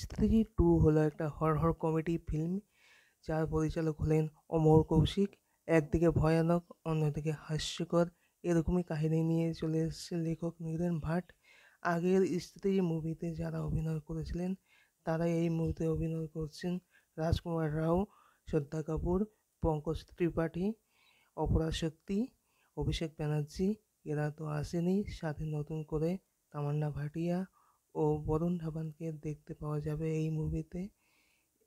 স্ত্রী টু হলো একটা হরর কমেডি ফিল্ম যার পরিচালক হলেন অমর কৌশিক। একদিকে ভয়ানক, অন্যদিকে হাস্যকর এরকমই কাহিনী নিয়ে চলে এসেছে লেখক নীরেন ভাট। আগের স্ত্রী মুভিতে যারা অভিনয় করেছিলেন তারা এই মুভিতে অভিনয় করছেন রাজকুমার রাও, শ্রদ্ধা কাপুর, পঙ্কজ ত্রিপাঠী, অপরাশক্তি, অভিষেক ব্যানার্জি। এরা তো আসেনি, সাথে নতুন করে তামান্না ভাটিয়া ও বরুণ ধাবানকে দেখতে পাওয়া যাবে এই মুভিতে।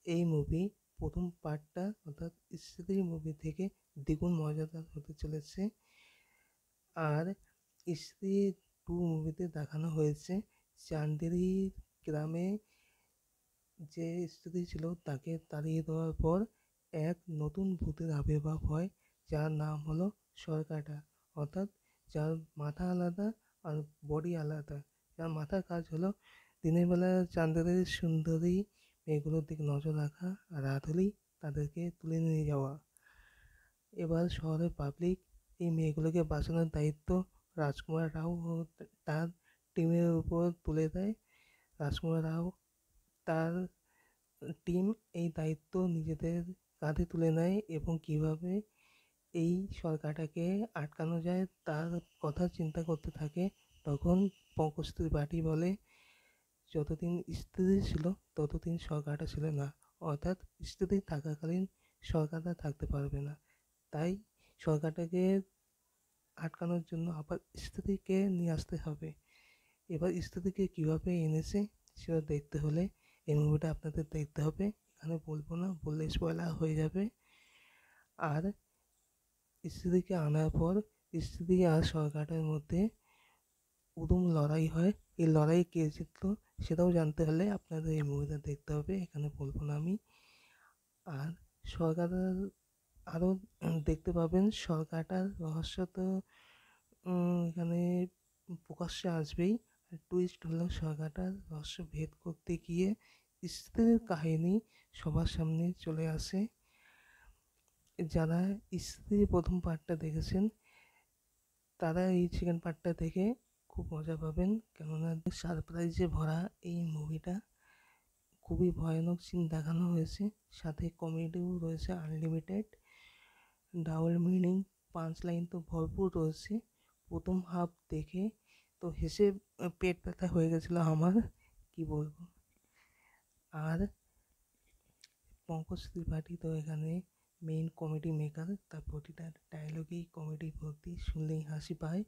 এই মুভি প্রথম পার্টটা অর্থাৎ স্ত্রী মুভি থেকে দ্বিগুণ মজাদার হতে চলেছে। আর স্ত্রী টু মুভিতে দেখানো হয়েছে চান্দেরি গ্রামে যে স্ত্রী ছিল তাকে তাড়িয়ে দেওয়ার পর এক নতুন ভূতের আবির্ভাব হয়, যার নাম হলো সরকাটা। অর্থাৎ যার মাথা আলাদা আর বডি আলাদা। যার মাথার কাজ হলো দিনের বেলা চাঁদের সুন্দরী মেয়েগুলোর দিকে নজর রাখা, আর রাত হলেই তাদেরকে তুলে নিয়ে যাওয়া। এবার শহরের পাবলিক এই মেয়েগুলোকে বাঁচানোর দায়িত্ব রাজকুমার রাও ও তার টিমের উপর তুলে দেয়। রাজকুমার রাও তার টিম এই দায়িত্ব নিজেদের কাঁধে তুলে নেয় এবং কিভাবে এই সরকারটাকে আটকানো যায় তার কথা চিন্তা করতে থাকে। তখন পঙ্কজ ত্রিপাঠী বলে, যতদিন স্ত্রী ছিল ততদিন সরকারটা ছিল না, অর্থাৎ স্ত্রী থাকাকালীন সরকারটা থাকতে পারবে না। তাই সরকারটাকে আটকানোর জন্য আবার স্ত্রীকে নিয়ে আসতে হবে। এবার স্ত্রীকে কীভাবে এনেছে সেটা দেখতে হলে এই মুভিটা আপনাদের দেখতে হবে। এখানে বলবো না, বললে স্পয়লার হয়ে যাবে। আর স্ত্রীকে আনার পর স্ত্রী আর সরকারের মধ্যে উদুম লড়াই হয়। এই লড়াই কে জিতলো সেটাও জানতে হলে আপনাদের এই মুভিটা দেখতে হবে, এখানে বলবো না আমি। আর সরকারের আরও দেখতে পাবেন সরকারটার রহস্য তো এখানে প্রকাশ্যে আসবেই। আর টুইস্ট হলো সরকারটার রহস্য ভেদ করতে গিয়ে স্ত্রীর কাহিনী সবার সামনে চলে আসে। যারা স্ত্রী প্রথম পার্টটা দেখেছেন তারা এই সেকেন্ড পার্টটা দেখে খুব মজা পাবেন, কেননা সারপ্রাইজে ভরা এই মুভিটা। খুবই ভয়ানক সিন দেখানো হয়েছে, সাথে কমেডিও রয়েছে আনলিমিটেড। ডাবল মিনিং পাঁচ লাইন তো ভরপুর রয়েছে। প্রথম হাফ দেখে তো হেসে পেট ব্যথা হয়ে গেছিলো আমার, কি বলবো। আর পঙ্কজ ত্রিপাঠী তো এখানে মেইন কমেডি মেকার, তার প্রতিটা ডায়লগেই কমেডি ভর্তি, শুনলেই হাসি পায়।